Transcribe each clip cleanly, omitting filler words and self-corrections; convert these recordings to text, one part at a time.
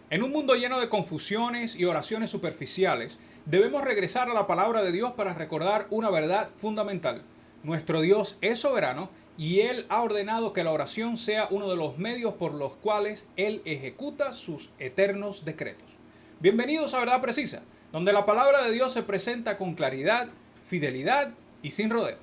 En un mundo lleno de confusiones y oraciones superficiales, debemos regresar a la palabra de Dios para recordar una verdad fundamental. Nuestro Dios es soberano y Él ha ordenado que la oración sea uno de los medios por los cuales Él ejecuta sus eternos decretos. Bienvenidos a Verdad Precisa, donde la palabra de Dios se presenta con claridad, fidelidad y sin rodeos.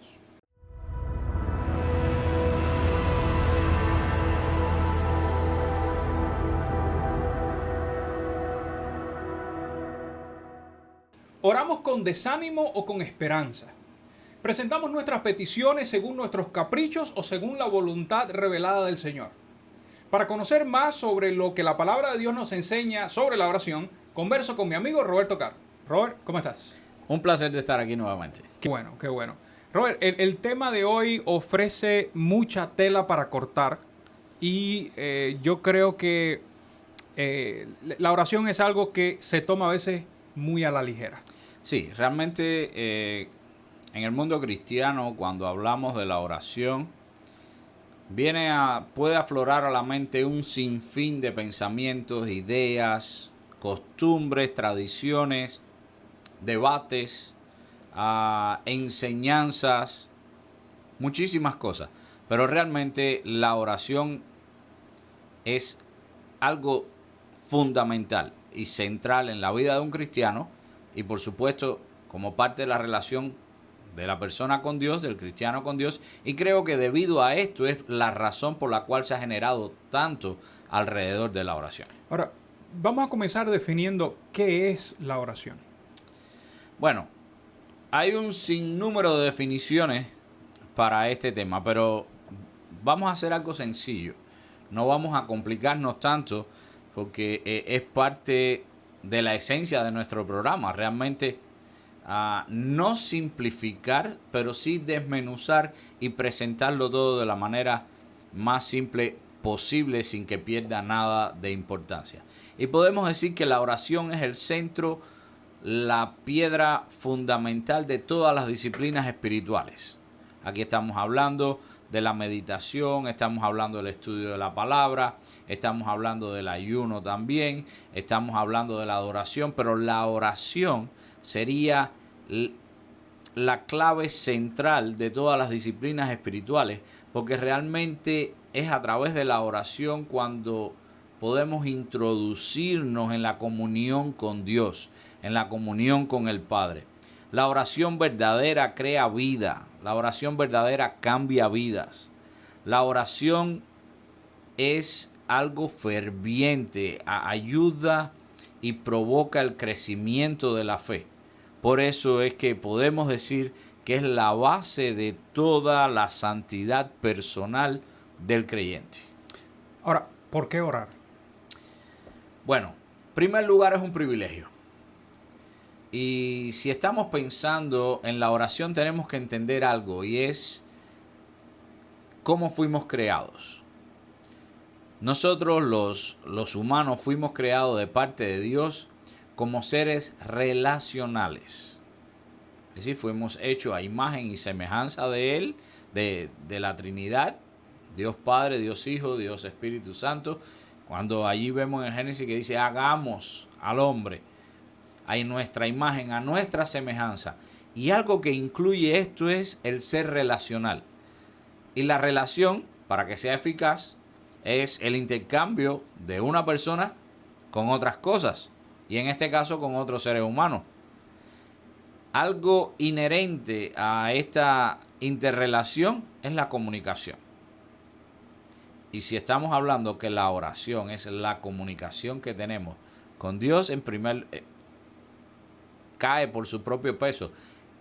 Oramos con desánimo o con esperanza. Presentamos nuestras peticiones según nuestros caprichos o según la voluntad revelada del Señor. Para conocer más sobre lo que la palabra de Dios nos enseña sobre la oración, converso con mi amigo Roberto Carr. Robert, ¿cómo estás? Un placer de estar aquí nuevamente. Qué bueno, qué bueno. Robert, el tema de hoy ofrece mucha tela para cortar y yo creo que la oración es algo que se toma a veces muy a la ligera. Sí, realmente en el mundo cristiano, cuando hablamos de la oración, puede aflorar a la mente un sinfín de pensamientos, ideas, costumbres, tradiciones, debates, enseñanzas, muchísimas cosas. Pero realmente la oración es algo fundamental y central en la vida de un cristiano y por supuesto como parte de la relación de la persona con Dios, del cristiano con Dios, y creo que debido a esto es la razón por la cual se ha generado tanto alrededor de la oración. Ahora, vamos a comenzar definiendo qué es la oración. Bueno, hay un sinnúmero de definiciones para este tema, pero vamos a hacer algo sencillo. No vamos a complicarnos tanto porque es parte de la esencia de nuestro programa. Realmente no simplificar, pero sí desmenuzar y presentarlo todo de la manera más simple posible sin que pierda nada de importancia. Y podemos decir que la oración es el centro, la piedra fundamental de todas las disciplinas espirituales. Aquí estamos hablando de la meditación, estamos hablando del estudio de la palabra, estamos hablando del ayuno también, estamos hablando de la adoración, pero la oración sería la clave central de todas las disciplinas espirituales, porque realmente es a través de la oración cuando podemos introducirnos en la comunión con Dios, en la comunión con el Padre. La oración verdadera crea vida, la oración verdadera cambia vidas. La oración es algo ferviente, ayuda y provoca el crecimiento de la fe. Por eso es que podemos decir que es la base de toda la santidad personal del creyente. Ahora, ¿por qué orar? Bueno, en primer lugar es un privilegio. Y si estamos pensando en la oración tenemos que entender algo y es cómo fuimos creados. Nosotros los humanos fuimos creados de parte de Dios como seres relacionales. Es decir, fuimos hechos a imagen y semejanza de Él, de la Trinidad, Dios Padre, Dios Hijo, Dios Espíritu Santo. Cuando allí vemos en el Génesis que dice, hagamos al hombre a nuestra imagen, a nuestra semejanza. Y algo que incluye esto es el ser relacional. Y la relación, para que sea eficaz, es el intercambio de una persona con otras cosas. Y en este caso con otros seres humanos. Algo inherente a esta interrelación es la comunicación. Y si estamos hablando que la oración es la comunicación que tenemos con Dios, cae por su propio peso.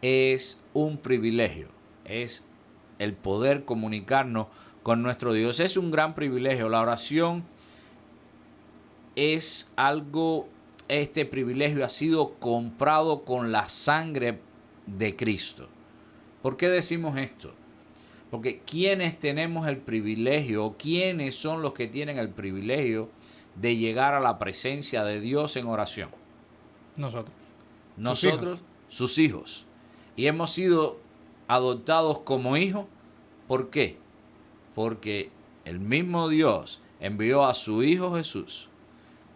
Es un privilegio. Es el poder comunicarnos con nuestro Dios. Es un gran privilegio. La oración es algo, este privilegio ha sido comprado con la sangre de Cristo. ¿Por qué decimos esto? Porque ¿quiénes tenemos el privilegio? ¿Quiénes son los que tienen el privilegio de llegar a la presencia de Dios en oración? Nosotros. Nosotros, sus hijos. Y hemos sido adoptados como hijos. ¿Por qué? Porque el mismo Dios envió a su Hijo Jesús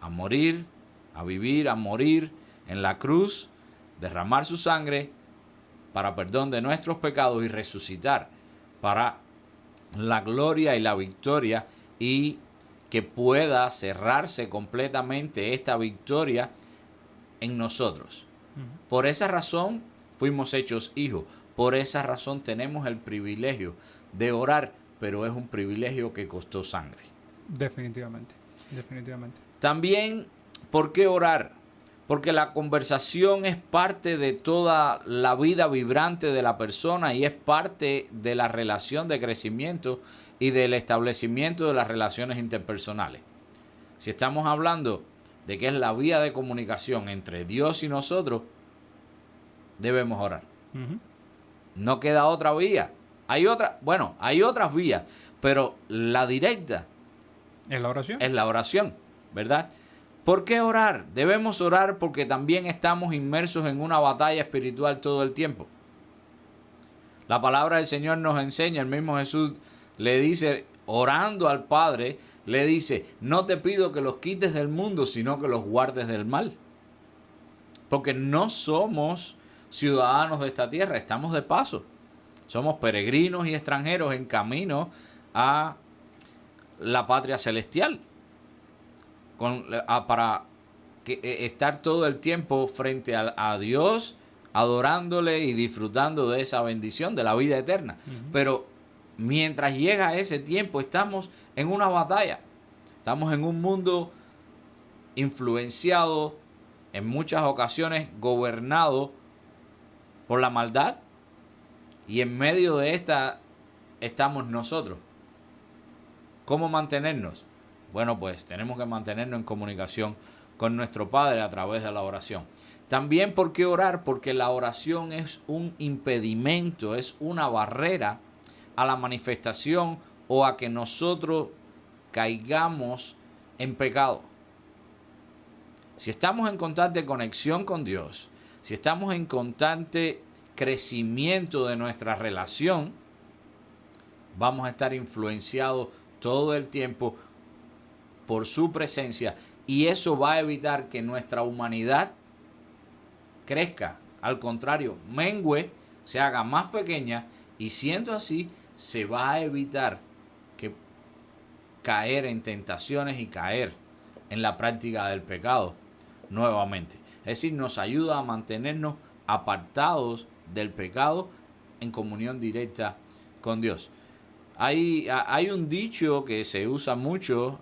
a morir, a vivir, a morir en la cruz, derramar su sangre para perdón de nuestros pecados y resucitar para la gloria y la victoria, y que pueda cerrarse completamente esta victoria en nosotros. Por esa razón fuimos hechos hijos. Por esa razón tenemos el privilegio de orar, pero es un privilegio que costó sangre. Definitivamente, definitivamente. También, ¿por qué orar? Porque la conversación es parte de toda la vida vibrante de la persona y es parte de la relación de crecimiento y del establecimiento de las relaciones interpersonales. Si estamos hablando de que es la vía de comunicación entre Dios y nosotros, debemos orar. No queda otra vía. Hay otras vías, pero la directa ¿Es la oración? es la oración, ¿verdad? ¿Por qué orar? Debemos orar porque también estamos inmersos en una batalla espiritual todo el tiempo. La palabra del Señor nos enseña, el mismo Jesús le dice, orando al Padre, le dice, no te pido que los quites del mundo, sino que los guardes del mal. Porque no somos ciudadanos de esta tierra, estamos de paso. Somos peregrinos y extranjeros en camino a la patria celestial. Para estar todo el tiempo frente a Dios, adorándole y disfrutando de esa bendición, de la vida eterna. Pero mientras llega ese tiempo, estamos en una batalla. Estamos en un mundo influenciado, en muchas ocasiones gobernado por la maldad, y en medio de esta estamos nosotros. ¿Cómo mantenernos? Bueno, pues tenemos que mantenernos en comunicación con nuestro Padre a través de la oración. También, ¿por qué orar? Porque la oración es un impedimento, es una barrera a la manifestación o a que nosotros caigamos en pecado. Si estamos en constante conexión con Dios, si estamos en constante crecimiento de nuestra relación, vamos a estar influenciados todo el tiempo por su presencia, y eso va a evitar que nuestra humanidad crezca. Al contrario, mengüe, se haga más pequeña, y siendo así, se va a evitar que caer en tentaciones y caer en la práctica del pecado nuevamente. Es decir, nos ayuda a mantenernos apartados del pecado en comunión directa con Dios. Hay un dicho que se usa mucho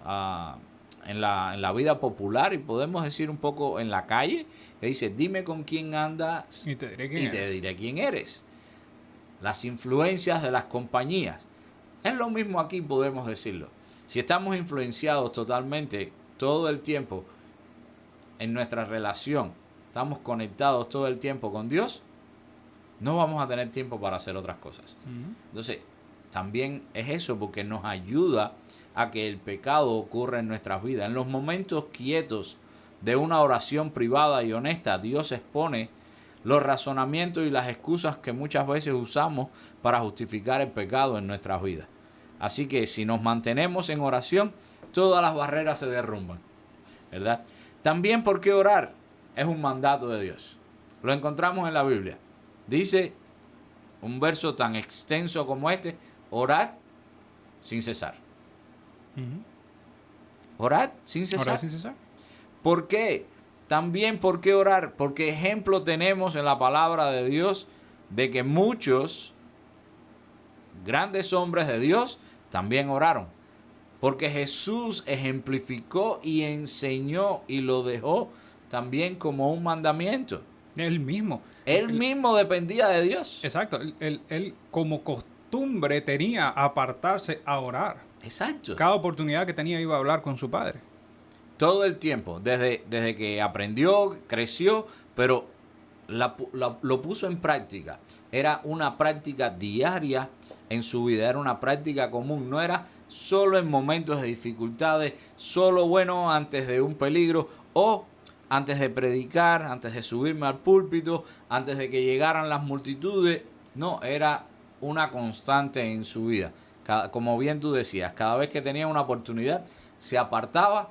en la vida popular, y podemos decir un poco en la calle, que dice, dime con quién andas Y te diré quién y eres. te diré quién eres. Las influencias de las compañías. Es lo mismo aquí, podemos decirlo. Si estamos influenciados totalmente todo el tiempo en nuestra relación, estamos conectados todo el tiempo con Dios, no vamos a tener tiempo para hacer otras cosas. Entonces, también es eso, porque nos ayuda a que el pecado ocurra en nuestras vidas. En los momentos quietos de una oración privada y honesta, Dios expone los razonamientos y las excusas que muchas veces usamos para justificar el pecado en nuestras vidas. Así que si nos mantenemos en oración, todas las barreras se derrumban, ¿verdad? También, ¿por qué orar? Es un mandato de Dios. Lo encontramos en la Biblia. Dice un verso tan extenso como este, orad sin cesar. Orad sin cesar. ¿Orar sin cesar? ¿Por qué? También, ¿por qué orar? Porque ejemplo tenemos en la palabra de Dios de que muchos grandes hombres de Dios también oraron. Porque Jesús ejemplificó y enseñó y lo dejó también como un mandamiento. Él mismo. Él mismo dependía de Dios. Exacto. Él como costumbre tenía apartarse a orar. Exacto. Cada oportunidad que tenía iba a hablar con su padre. Todo el tiempo, desde que aprendió, creció, pero lo puso en práctica. Era una práctica diaria en su vida, era una práctica común, no era solo en momentos de dificultades, solo bueno antes de un peligro o antes de predicar, antes de subirme al púlpito, antes de que llegaran las multitudes. No, era una constante en su vida. Como bien tú decías, cada vez que tenía una oportunidad, se apartaba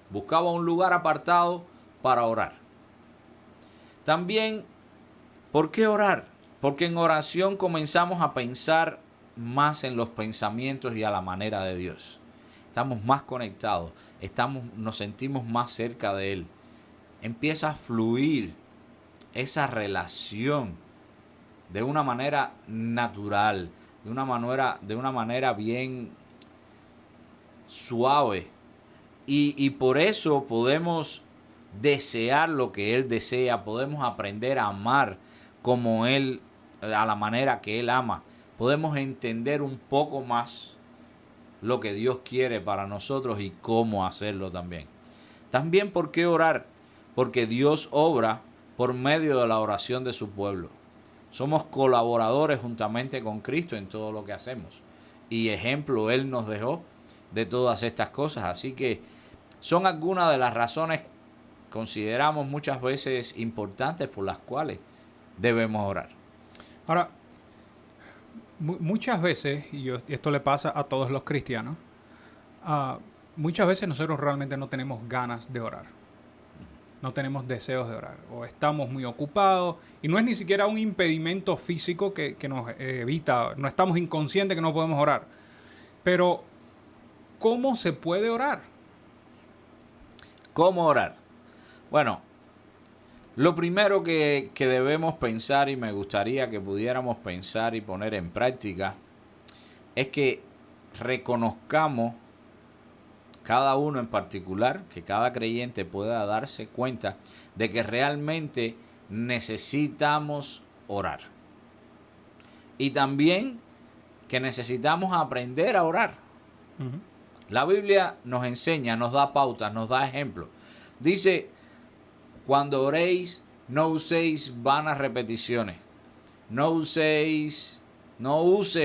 buscaba un lugar apartado para orar. También, ¿por qué orar? Porque en oración comenzamos a pensar más en los pensamientos y a la manera de Dios. Estamos más conectados, nos sentimos más cerca de Él. Empieza a fluir esa relación de una manera natural, de una manera bien suave. Y por eso podemos desear lo que Él desea, podemos aprender a amar como Él, a la manera que Él ama. Podemos entender un poco más lo que Dios quiere para nosotros y cómo hacerlo también. También, ¿por qué orar? Porque Dios obra por medio de la oración de su pueblo. Somos colaboradores juntamente con Cristo en todo lo que hacemos. Y ejemplo Él nos dejó de todas estas cosas. Así que son algunas de las razones que consideramos muchas veces importantes por las cuales debemos orar. Ahora, muchas veces, y esto le pasa a todos los cristianos, muchas veces nosotros realmente no tenemos ganas de orar. No tenemos deseos de orar. O estamos muy ocupados. Y no es ni siquiera un impedimento físico que nos evita. No estamos inconscientes que no podemos orar. Pero, ¿cómo se puede orar? ¿Cómo orar? Bueno, lo primero que debemos pensar, y me gustaría que pudiéramos pensar y poner en práctica, es que reconozcamos, cada uno en particular, que cada creyente pueda darse cuenta de que realmente necesitamos orar. Y también que necesitamos aprender a orar. Uh-huh. La Biblia nos enseña, nos da pautas, nos da ejemplos. Dice, cuando oréis, no uséis vanas repeticiones. No uses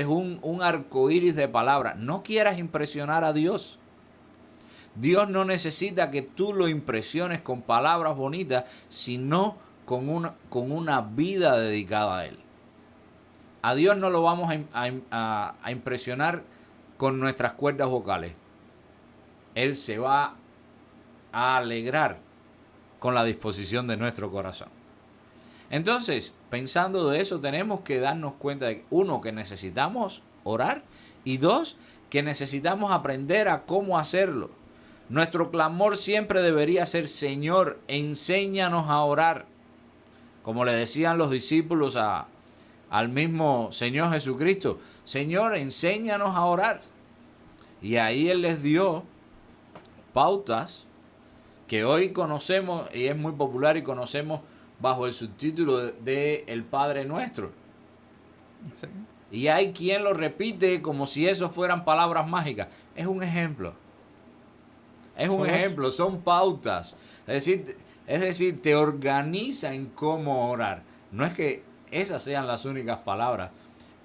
un arcoíris de palabras. No quieras impresionar a Dios. Dios no necesita que tú lo impresiones con palabras bonitas, sino con una vida dedicada a Él. A Dios no lo vamos a impresionar con nuestras cuerdas vocales. Él se va a alegrar con la disposición de nuestro corazón. Entonces, pensando de eso, tenemos que darnos cuenta de, uno, que necesitamos orar, y dos, que necesitamos aprender a cómo hacerlo. Nuestro clamor siempre debería ser, Señor, enséñanos a orar. Como le decían los discípulos al mismo Señor Jesucristo, Señor, enséñanos a orar. Y ahí Él les dio pautas que hoy conocemos y es muy popular y conocemos bajo el subtítulo de El Padre Nuestro. Sí. Y hay quien lo repite como si eso fueran palabras mágicas. Es un ejemplo. Es un ejemplo, son pautas. Es decir, te organiza en cómo orar. No es que esas sean las únicas palabras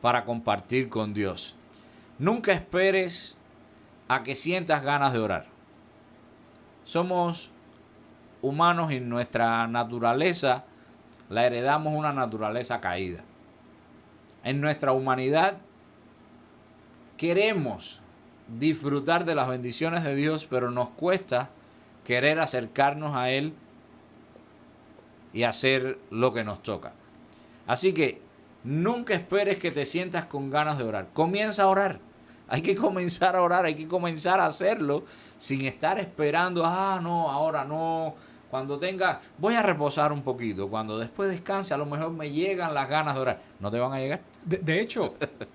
para compartir con Dios. Nunca esperes a que sientas ganas de orar. Somos humanos y nuestra naturaleza la heredamos, una naturaleza caída. En nuestra humanidad queremos disfrutar de las bendiciones de Dios, pero nos cuesta querer acercarnos a Él y hacer lo que nos toca. Así que nunca esperes que te sientas con ganas de orar. Comienza a orar. Hay que comenzar a orar, hay que comenzar a hacerlo sin estar esperando, no, ahora no. Cuando voy a reposar un poquito. Cuando después descanse, a lo mejor me llegan las ganas de orar. ¿No te van a llegar? De hecho,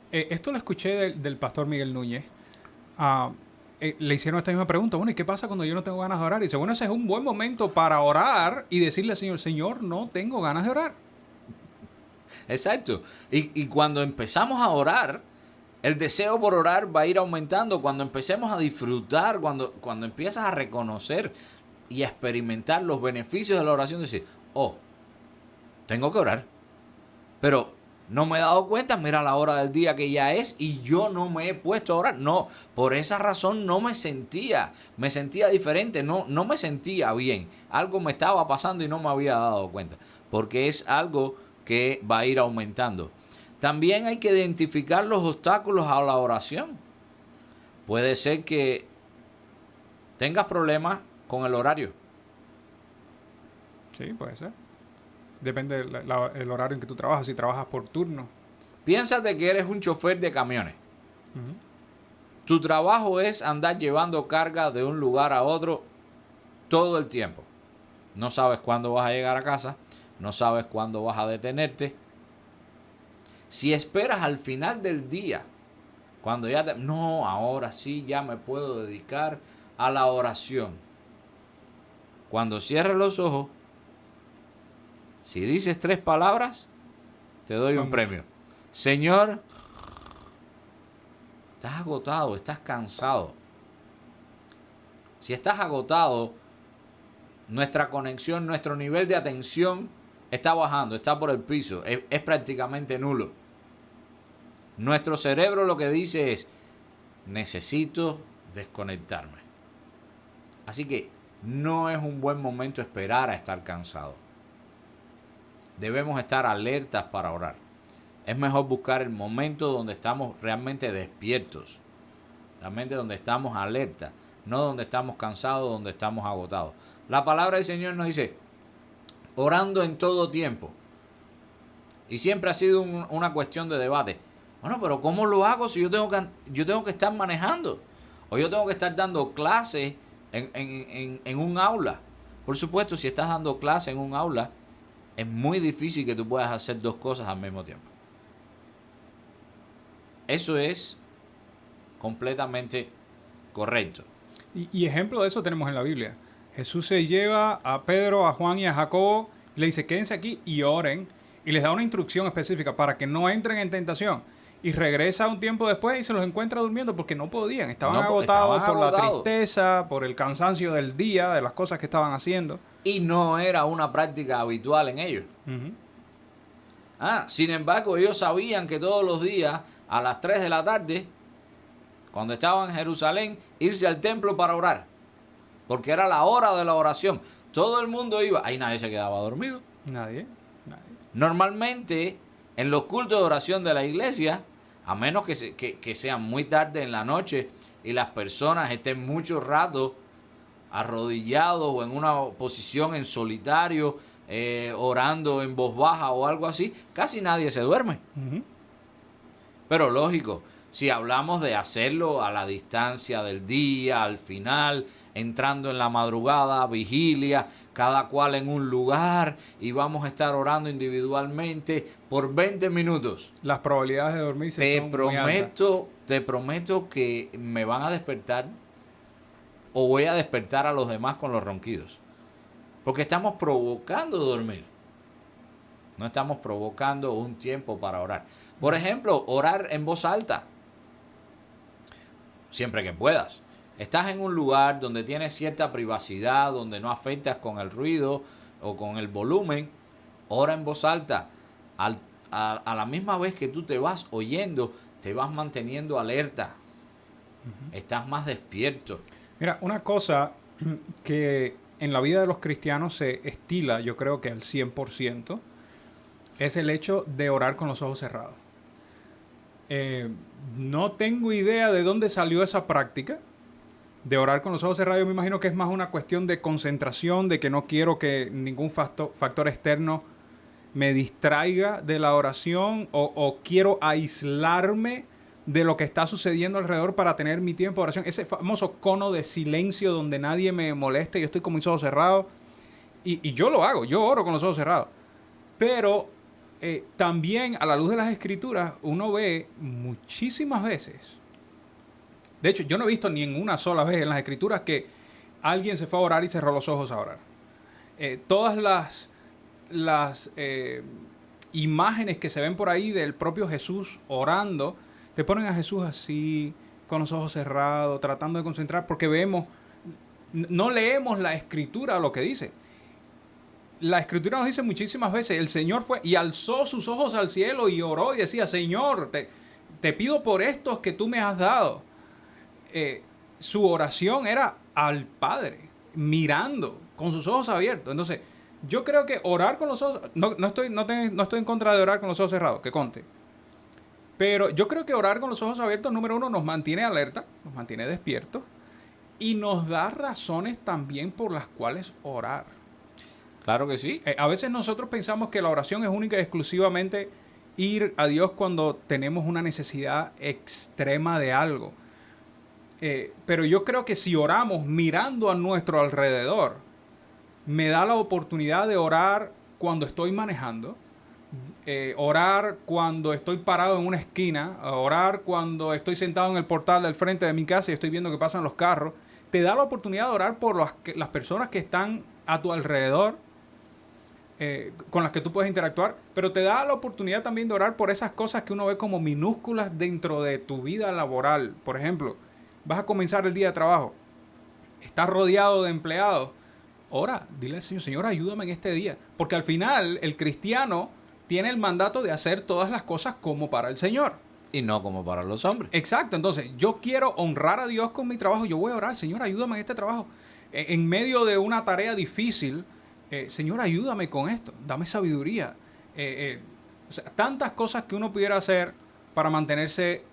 esto lo escuché del pastor Miguel Núñez. Le hicieron esta misma pregunta. Bueno, ¿y qué pasa cuando yo no tengo ganas de orar? Y dice, bueno, ese es un buen momento para orar y decirle al Señor, Señor, no tengo ganas de orar. Exacto. Y cuando empezamos a orar, el deseo por orar va a ir aumentando. Cuando empecemos a disfrutar, cuando empiezas a reconocer y a experimentar los beneficios de la oración, decir, tengo que orar. Pero no me he dado cuenta, mira la hora del día que ya es y yo no me he puesto a orar. No, por esa razón no me sentía diferente, no me sentía bien. Algo me estaba pasando y no me había dado cuenta. Porque es algo que va a ir aumentando. También hay que identificar los obstáculos a la oración. Puede ser que tengas problemas con el horario. Sí, puede ser. Depende del horario en que tú trabajas, si trabajas por turno. Piénsate que eres un chofer de camiones. Ujú. Tu trabajo es andar llevando carga de un lugar a otro todo el tiempo. No sabes cuándo vas a llegar a casa, no sabes cuándo vas a detenerte. Si esperas al final del día, cuando ya no, ahora sí ya me puedo dedicar a la oración. Cuando cierres los ojos, si dices 3 palabras, te doy un premio. Señor, estás agotado, estás cansado. Si estás agotado, nuestra conexión, nuestro nivel de atención está bajando, está por el piso, es prácticamente nulo. Nuestro cerebro lo que dice es, necesito desconectarme. Así que no es un buen momento esperar a estar cansado. Debemos estar alertas para orar. Es mejor buscar el momento donde estamos realmente despiertos, realmente donde estamos alertas, no donde estamos cansados, donde estamos agotados. La palabra del Señor nos dice, orando en todo tiempo. Y siempre ha sido una cuestión de debate. Bueno, pero ¿cómo lo hago si yo tengo que estar manejando? O yo tengo que estar dando clases en un aula. Por supuesto, si estás dando clases en un aula, es muy difícil que tú puedas hacer 2 cosas al mismo tiempo. Eso es completamente correcto. Y ejemplo de eso tenemos en la Biblia. Jesús se lleva a Pedro, a Juan y a Jacobo, y le dice, quédense aquí y oren, y les da una instrucción específica para que no entren en tentación. Y regresa un tiempo después y se los encuentra durmiendo porque no podían. Estaban agotados por la tristeza, por el cansancio del día, de las cosas que estaban haciendo. Y no era una práctica habitual en ellos. Uh-huh. Sin embargo, ellos sabían que todos los días, a las 3 de la tarde, cuando estaban en Jerusalén, irse al templo para orar. Porque era la hora de la oración. Todo el mundo iba. Ahí nadie se quedaba dormido. Nadie. Normalmente, en los cultos de oración de la iglesia, a menos que sean muy tarde en la noche y las personas estén mucho rato arrodillados o en una posición en solitario, orando en voz baja o algo así, casi nadie se duerme. Uh-huh. Pero lógico, si hablamos de hacerlo a la distancia del día, al final, entrando en la madrugada, vigilia, cada cual en un lugar y vamos a estar orando individualmente por 20 minutos. Las probabilidades de dormirse son muy altas. Te prometo que me van a despertar o voy a despertar a los demás con los ronquidos. Porque estamos provocando dormir. No estamos provocando un tiempo para orar. Por ejemplo, orar en voz alta. Siempre que puedas. Estás en un lugar donde tienes cierta privacidad, donde no afectas con el ruido o con el volumen. Ora en voz alta. A la misma vez que tú te vas oyendo, te vas manteniendo alerta. Uh-huh. Estás más despierto. Mira, una cosa que en la vida de los cristianos se estila, yo creo que al 100%, es el hecho de orar con los ojos cerrados. No tengo idea de dónde salió esa práctica de orar con los ojos cerrados. Yo me imagino que es más una cuestión de concentración, de que no quiero que ningún factor externo me distraiga de la oración o quiero aislarme de lo que está sucediendo alrededor para tener mi tiempo de oración. Ese famoso cono de silencio donde nadie me moleste, yo estoy con mis ojos cerrados. Y yo lo hago, yo oro con los ojos cerrados. Pero también a la luz de las Escrituras uno ve muchísimas veces. De hecho, yo no he visto ni en una sola vez en las Escrituras que alguien se fue a orar y cerró los ojos a orar. Todas las imágenes que se ven por ahí del propio Jesús orando, te ponen a Jesús así, con los ojos cerrados, tratando de concentrar, porque no leemos la Escritura lo que dice. La Escritura nos dice muchísimas veces, el Señor fue y alzó sus ojos al cielo y oró y decía, Señor, te pido por estos que tú me has dado. Su oración era al Padre, mirando, con sus ojos abiertos. Entonces, yo creo que orar con los ojos, no estoy en contra de orar con los ojos cerrados, que conste. Pero yo creo que orar con los ojos abiertos, número 1, nos mantiene alerta, nos mantiene despiertos. Y nos da razones también por las cuales orar. Claro que sí. A veces nosotros pensamos que la oración es única y exclusivamente ir a Dios cuando tenemos una necesidad extrema de algo. Pero yo creo que si oramos mirando a nuestro alrededor, me da la oportunidad de orar cuando estoy manejando, orar cuando estoy parado en una esquina, orar cuando estoy sentado en el portal del frente de mi casa y estoy viendo que pasan los carros. Te da la oportunidad de orar por las personas que están a tu alrededor, con las que tú puedes interactuar, pero te da la oportunidad también de orar por esas cosas que uno ve como minúsculas dentro de tu vida laboral. Por ejemplo, vas a comenzar el día de trabajo, estás rodeado de empleados, ora, dile al Señor, Señor, ayúdame en este día, porque al final el cristiano tiene el mandato de hacer todas las cosas como para el Señor. Y no como para los hombres. Exacto, entonces yo quiero honrar a Dios con mi trabajo, yo voy a orar, Señor, ayúdame en este trabajo. En medio de una tarea difícil, Señor, ayúdame con esto, dame sabiduría. O sea, tantas cosas que uno pudiera hacer para mantenerse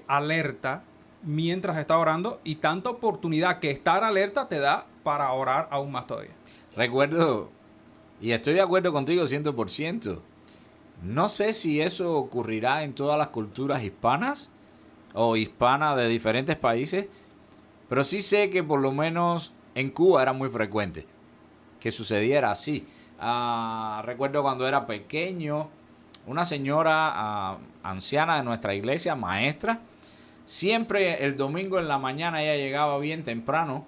alerta mientras está orando, y tanta oportunidad que estar alerta te da para orar aún más todavía. Recuerdo, y estoy de acuerdo contigo 100%, no sé si eso ocurrirá en todas las culturas hispanas o hispanas de diferentes países, pero sí sé que por lo menos en Cuba era muy frecuente que sucediera así. Recuerdo cuando era pequeño, una señora anciana de nuestra iglesia, maestra, siempre el domingo en la mañana ella llegaba bien temprano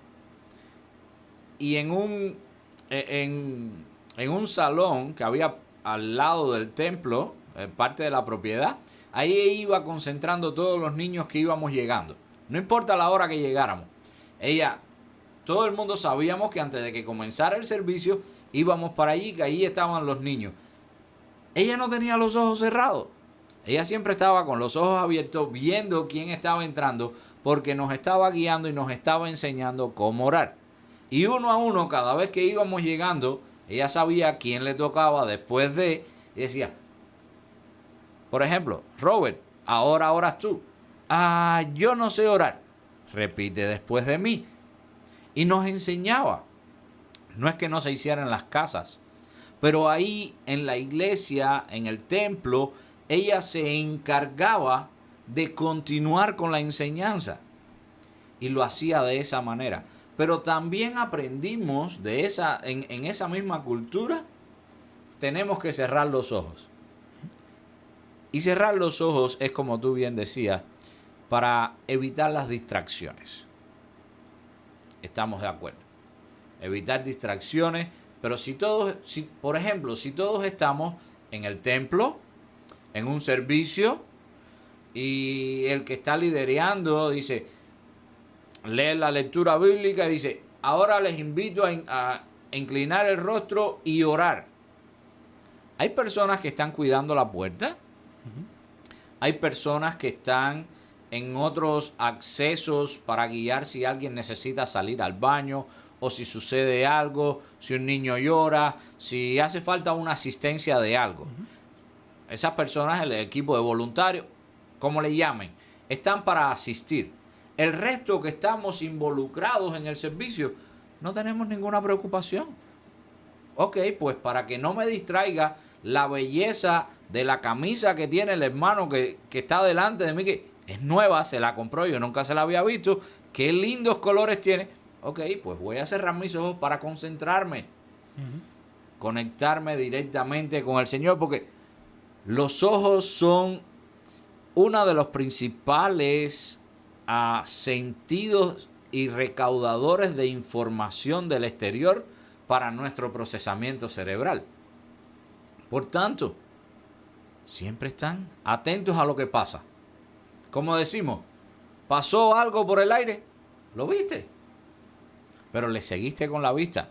y en un salón que había al lado del templo, parte de la propiedad, ahí iba concentrando todos los niños que íbamos llegando. No importa la hora que llegáramos. Todo el mundo sabíamos que antes de que comenzara el servicio íbamos para allí, que allí estaban los niños. Ella no tenía los ojos cerrados. Ella siempre estaba con los ojos abiertos viendo quién estaba entrando, porque nos estaba guiando y nos estaba enseñando cómo orar. Y uno a uno, cada vez que íbamos llegando, ella sabía quién le tocaba después de, y decía, por ejemplo, Robert, ahora oras tú. Yo no sé orar. Repite después de mí. Y nos enseñaba. No es que no se hiciera en las casas, pero ahí en la iglesia, en el templo, ella se encargaba de continuar con la enseñanza. Y lo hacía de esa manera. Pero también aprendimos en esa misma cultura, tenemos que cerrar los ojos. Y cerrar los ojos es, como tú bien decías, para evitar las distracciones. Estamos de acuerdo. Evitar distracciones, pero por ejemplo, si todos estamos en el templo, en un servicio, y el que está liderando dice, lee la lectura bíblica y dice, ahora les invito a inclinar el rostro y orar. Hay personas que están cuidando la puerta. Hay personas que están en otros accesos para guiar si alguien necesita salir al baño o si sucede algo, si un niño llora, si hace falta una asistencia de algo. Esas personas, el equipo de voluntarios, como le llamen, están para asistir. El resto que estamos involucrados en el servicio, no tenemos ninguna preocupación. Ok, pues para que no me distraiga la belleza de la camisa que tiene el hermano que está delante de mí, que es nueva, se la compró, yo nunca se la había visto, qué lindos colores tiene. Ok, pues voy a cerrar mis ojos para concentrarme, conectarme directamente con el Señor, porque los ojos son uno de los principales sentidos y recaudadores de información del exterior para nuestro procesamiento cerebral. Por tanto, siempre están atentos a lo que pasa. Como decimos, pasó algo por el aire, lo viste, pero le seguiste con la vista.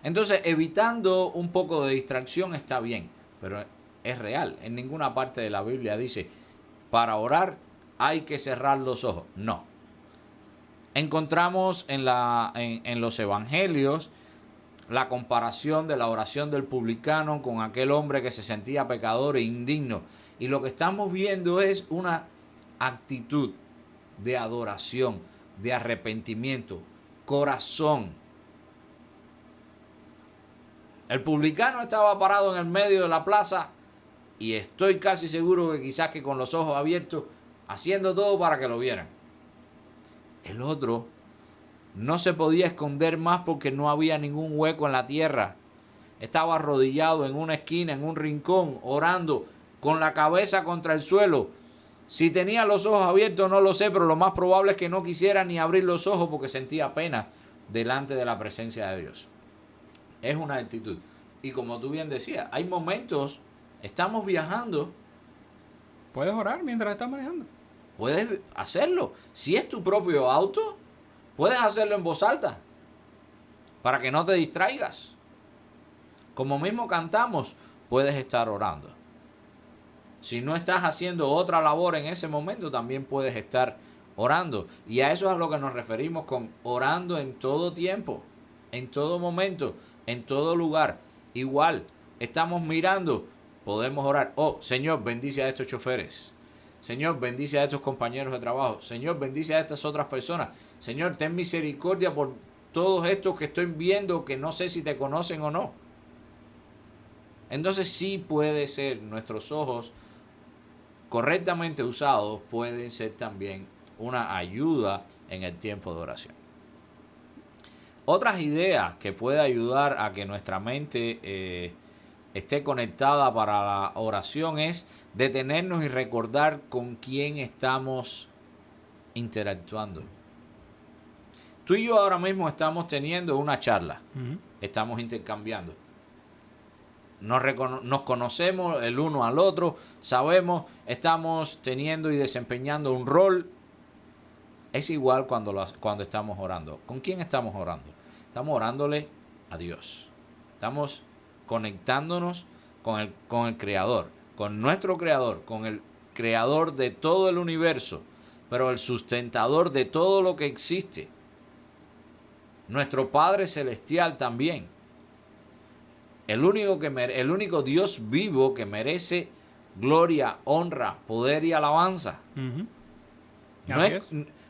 Entonces, evitando un poco de distracción está bien, pero es real. En ninguna parte de la Biblia dice, para orar hay que cerrar los ojos. No. Encontramos en los evangelios la comparación de la oración del publicano con aquel hombre que se sentía pecador e indigno. Y lo que estamos viendo es una actitud de adoración, de arrepentimiento. corazón. El publicano estaba parado en el medio de la plaza y estoy casi seguro que quizás que con los ojos abiertos, haciendo todo para que lo vieran. El otro no se podía esconder más porque no había ningún hueco en la tierra. Estaba arrodillado en una esquina, en un rincón, orando, con la cabeza contra el suelo. Si tenía los ojos abiertos no lo sé, pero lo más probable es que no quisiera ni abrir los ojos porque sentía pena delante de la presencia de Dios. Es una actitud. Y como tú bien decías, hay momentos, estamos viajando. Puedes orar mientras estás manejando. Puedes hacerlo. Si es tu propio auto, puedes hacerlo en voz alta para que no te distraigas. Como mismo cantamos, puedes estar orando. Si no estás haciendo otra labor en ese momento, también puedes estar orando. Y a eso es a lo que nos referimos con orando en todo tiempo, en todo momento, en todo lugar. Igual, estamos mirando, podemos orar. Oh, Señor, bendice a estos choferes. Señor, bendice a estos compañeros de trabajo. Señor, bendice a estas otras personas. Señor, ten misericordia por todos estos que estoy viendo que no sé si te conocen o no. Entonces sí puede ser, nuestros ojos correctamente usados pueden ser también una ayuda en el tiempo de oración. Otras ideas que puede ayudar a que nuestra mente esté conectada para la oración es detenernos y recordar con quién estamos interactuando. Tú y yo ahora mismo estamos teniendo una charla. Estamos intercambiando. Nos conocemos el uno al otro, sabemos, estamos teniendo y desempeñando un rol. Es igual cuando estamos orando. ¿Con quién estamos orando? Estamos orándole a Dios. Estamos conectándonos con el Creador, con nuestro Creador, con el Creador de todo el universo, pero el sustentador de todo lo que existe. Nuestro Padre Celestial también. El único Dios vivo que merece gloria, honra, poder y alabanza.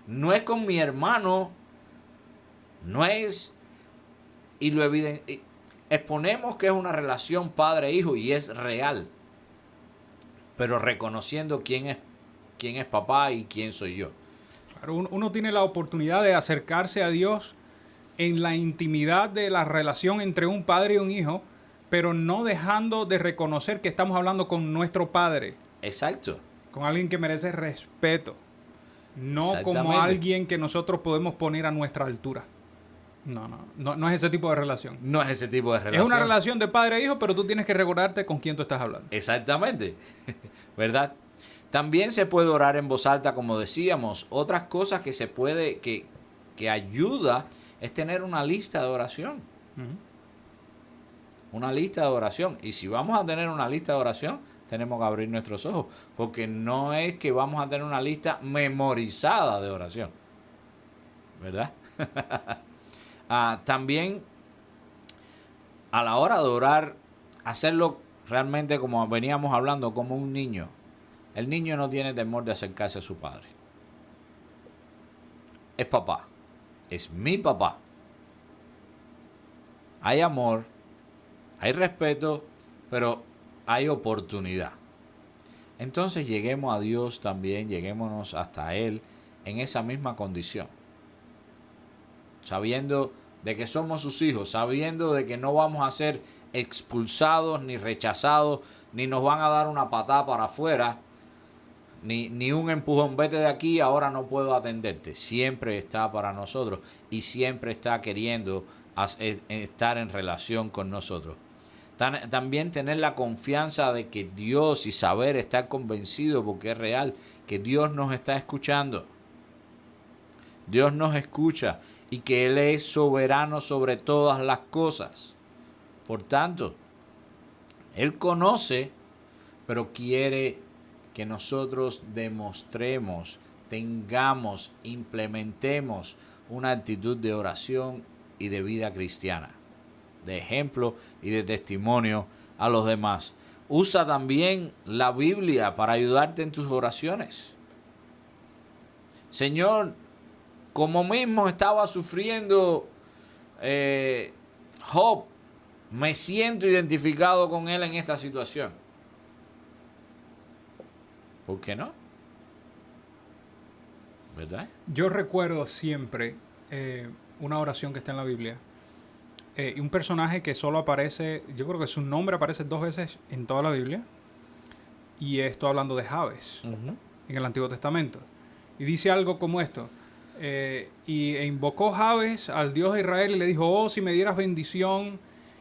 No es con mi hermano, no es, y lo exponemos que es una relación padre-hijo y es real, pero reconociendo quién es papá y quién soy yo. Claro, uno tiene la oportunidad de acercarse a Dios en la intimidad de la relación entre un padre y un hijo, pero no dejando de reconocer que estamos hablando con nuestro Padre. Exacto. Con alguien que merece respeto. No como alguien que nosotros podemos poner a nuestra altura. No es ese tipo de relación. No es ese tipo de relación. Es una relación de padre e hijo, pero tú tienes que recordarte con quién tú estás hablando. Exactamente. ¿Verdad? También se puede orar en voz alta, como decíamos. Otras cosas que se puede, que ayuda, es tener una lista de oración. Una lista de oración. Y si vamos a tener una lista de oración, tenemos que abrir nuestros ojos. Porque no es que vamos a tener una lista memorizada de oración. ¿Verdad? También, a la hora de orar, hacerlo realmente como veníamos hablando, como un niño. El niño no tiene temor de acercarse a su padre. Es papá. Es mi papá. Hay amor. Hay respeto, pero hay oportunidad. Entonces lleguemos a Dios también, lleguémonos hasta Él en esa misma condición. Sabiendo de que somos sus hijos, sabiendo de que no vamos a ser expulsados ni rechazados, ni nos van a dar una patada para afuera, ni un empujón, vete de aquí, ahora no puedo atenderte. Siempre está para nosotros y siempre está queriendo estar en relación con nosotros. También tener la confianza de que Dios y saber, estar convencido porque es real, que Dios nos está escuchando. Dios nos escucha y que Él es soberano sobre todas las cosas. Por tanto, Él conoce, pero quiere que nosotros demostremos, tengamos, implementemos una actitud de oración y de vida cristiana, de ejemplo y de testimonio a los demás. Usa también la Biblia para ayudarte en tus oraciones. Señor, como mismo estaba sufriendo Job, me siento identificado con él en esta situación. ¿Por qué no? ¿Verdad? Yo recuerdo siempre una oración que está en la Biblia. Y un personaje que solo aparece, yo creo que su nombre aparece 2 veces en toda la Biblia. Y esto hablando de Jabes en el Antiguo Testamento. Y dice algo como esto. Y invocó Jabes al Dios de Israel y le dijo: oh, si me dieras bendición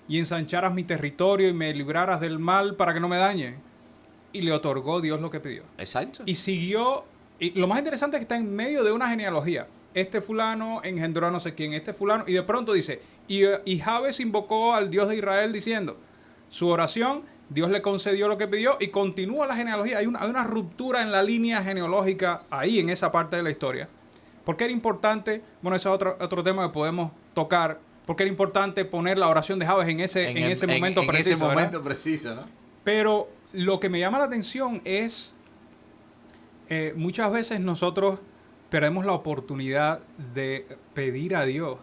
y ensancharas mi territorio y me libraras del mal para que no me dañe. Y le otorgó Dios lo que pidió. Exacto. Y siguió. Y lo más interesante es que está en medio de una genealogía. Este fulano engendró a no sé quién, este fulano. Y de pronto dice, y Jabes invocó al Dios de Israel diciendo, su oración, Dios le concedió lo que pidió y continúa la genealogía. Hay una ruptura en la línea genealógica ahí, en esa parte de la historia. ¿Por qué era importante? Bueno, ese es otro tema que podemos tocar. ¿Por qué era importante poner la oración de Jabes en ese momento preciso? En ese momento preciso, ¿no? Pero lo que me llama la atención es, muchas veces nosotros perdemos la oportunidad de pedir a Dios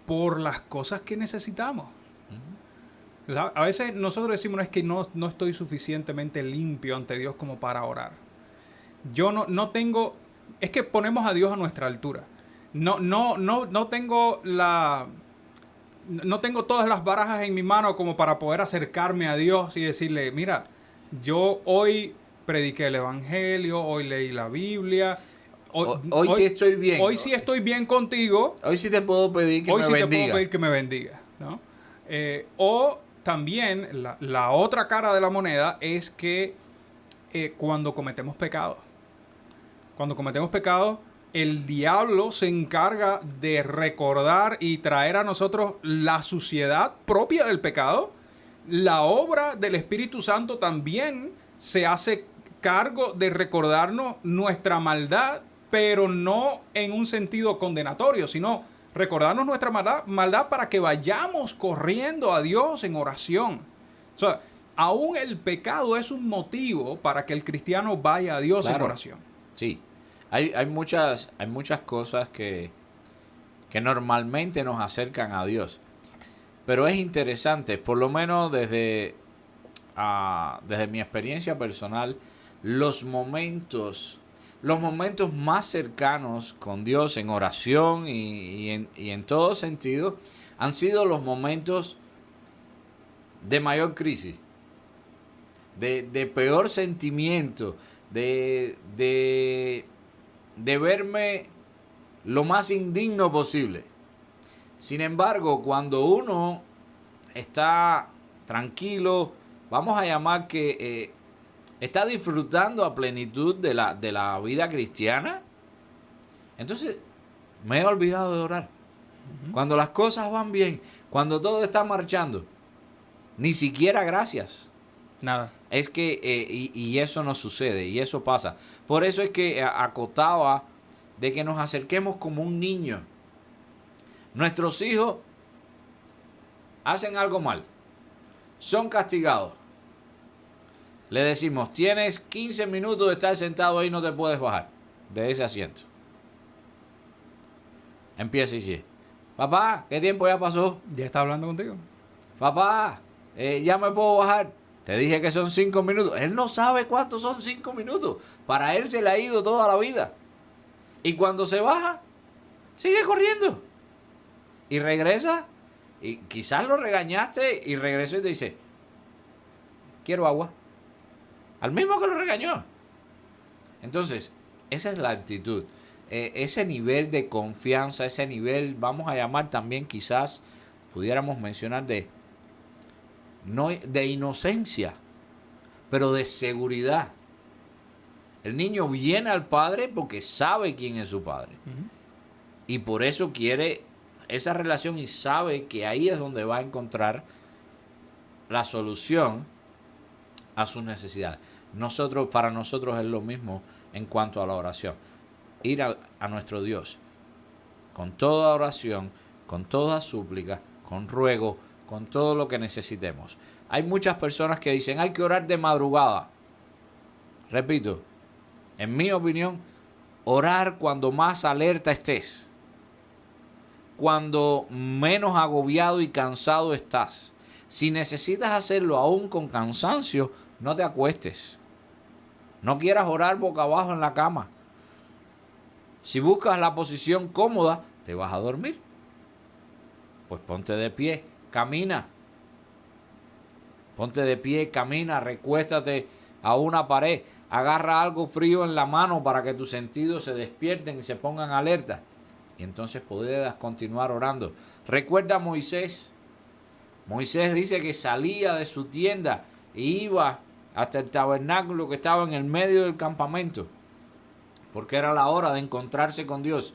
por las cosas que necesitamos. O sea, a veces nosotros decimos, no, es que no estoy suficientemente limpio ante Dios como para orar. Yo no tengo, es que ponemos a Dios a nuestra altura. No tengo no tengo todas las barajas en mi mano como para poder acercarme a Dios y decirle, mira, yo hoy prediqué el Evangelio, hoy leí la Biblia. Hoy sí estoy bien. Hoy sí estoy bien contigo. Hoy sí te puedo pedir que me bendiga. Hoy sí te puedo pedir que me bendiga, ¿no? O también la otra cara de la moneda es que cuando cometemos pecados, el diablo se encarga de recordar y traer a nosotros la suciedad propia del pecado. La obra del Espíritu Santo también se hace cargo de recordarnos nuestra maldad, pero no en un sentido condenatorio, sino recordarnos nuestra maldad para que vayamos corriendo a Dios en oración. O sea, aún el pecado es un motivo para que el cristiano vaya a Dios en oración. Sí. Hay muchas cosas que normalmente nos acercan a Dios. Pero es interesante, por lo menos desde mi experiencia personal, los momentos más cercanos con Dios en oración y en todo sentido han sido los momentos de mayor crisis, de peor sentimiento, de verme lo más indigno posible. Sin embargo, cuando uno está tranquilo, vamos a llamar que está disfrutando a plenitud de la vida cristiana, entonces me he olvidado de orar. Cuando las cosas van bien, cuando todo está marchando, ni siquiera gracias. Nada. Es que, y eso no sucede, y eso pasa. Por eso es que acotaba de que nos acerquemos como un niño. Nuestros hijos hacen algo mal, son castigados. Le decimos, tienes 15 minutos de estar sentado ahí, no te puedes bajar de ese asiento. Empieza y dice, papá, ¿qué tiempo ya pasó? ¿Ya está hablando contigo? Papá, ya me puedo bajar. Te dije que son 5 minutos. Él no sabe cuántos son 5 minutos. Para él se le ha ido toda la vida. Y cuando se baja, sigue corriendo. Y regresa. Y quizás lo regañaste y regresó y te dice, quiero agua. Al mismo que lo regañó. Entonces, esa es la actitud. Ese nivel de confianza, ese nivel, vamos a llamar también quizás, pudiéramos mencionar no de inocencia, pero de seguridad. El niño viene al padre porque sabe quién es su padre. Y por eso quiere esa relación y sabe que ahí es donde va a encontrar la solución a sus necesidades. Para nosotros es lo mismo en cuanto a la oración. Ir a nuestro Dios con toda oración, con toda súplica, con ruego, con todo lo que necesitemos. Hay muchas personas que dicen, hay que orar de madrugada. Repito, en mi opinión, Orar cuando más alerta estés. Cuando menos agobiado y cansado estás. Si necesitas hacerlo aún con cansancio, no te acuestes. No quieras orar boca abajo en la cama. Si buscas la posición cómoda, te vas a dormir. Pues ponte de pie, camina. Ponte de pie, camina, recuéstate a una pared. Agarra algo frío en la mano para que tus sentidos se despierten y se pongan alerta. Y entonces podrás continuar orando. Recuerda a Moisés. Moisés dice que salía de su tienda e iba hasta el tabernáculo que estaba en el medio del campamento. Porque era la hora de encontrarse con Dios.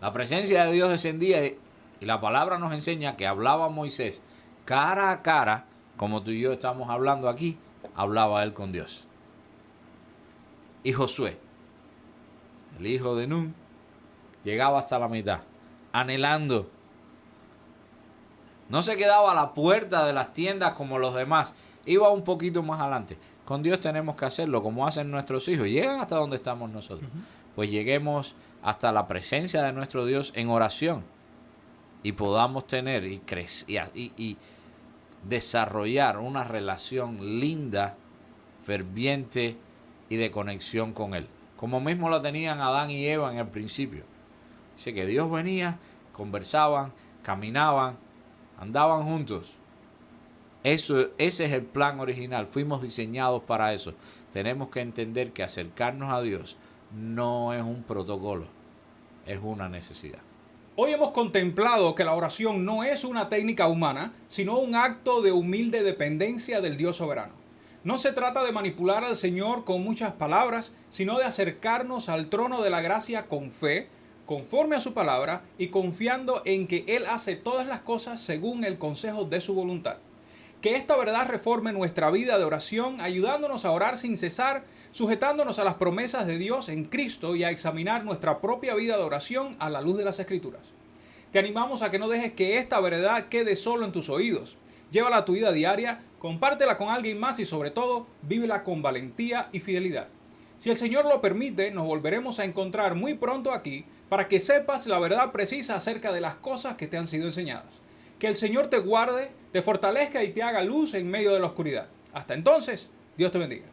La presencia de Dios descendía y la palabra nos enseña que hablaba Moisés cara a cara, como tú y yo estamos hablando aquí, hablaba él con Dios. Y Josué, el hijo de Nun, llegaba hasta la mitad, anhelando. No se quedaba a la puerta de las tiendas como los demás, iba un poquito más adelante. Con Dios tenemos que hacerlo como hacen nuestros hijos. Llegan hasta donde estamos nosotros. Pues lleguemos hasta la presencia de nuestro Dios en oración y podamos tener y desarrollar una relación linda, ferviente y de conexión con Él. Como mismo la tenían Adán y Eva en el principio. Dice que Dios venía, conversaban, caminaban, andaban juntos. Ese es el plan original. Fuimos diseñados para eso. Tenemos que entender que acercarnos a Dios no es un protocolo, es una necesidad. Hoy hemos contemplado que la oración no es una técnica humana, sino un acto de humilde dependencia del Dios soberano. No se trata de manipular al Señor con muchas palabras, sino de acercarnos al trono de la gracia con fe, conforme a su palabra y confiando en que Él hace todas las cosas según el consejo de su voluntad. Que esta verdad reforme nuestra vida de oración, ayudándonos a orar sin cesar, sujetándonos a las promesas de Dios en Cristo y a examinar nuestra propia vida de oración a la luz de las Escrituras. Te animamos a que no dejes que esta verdad quede solo en tus oídos. Llévala a tu vida diaria, compártela con alguien más y sobre todo, vívela con valentía y fidelidad. Si el Señor lo permite, nos volveremos a encontrar muy pronto aquí para que sepas la verdad precisa acerca de las cosas que te han sido enseñadas. Que el Señor te guarde, te fortalezca y te haga luz en medio de la oscuridad. Hasta entonces, Dios te bendiga.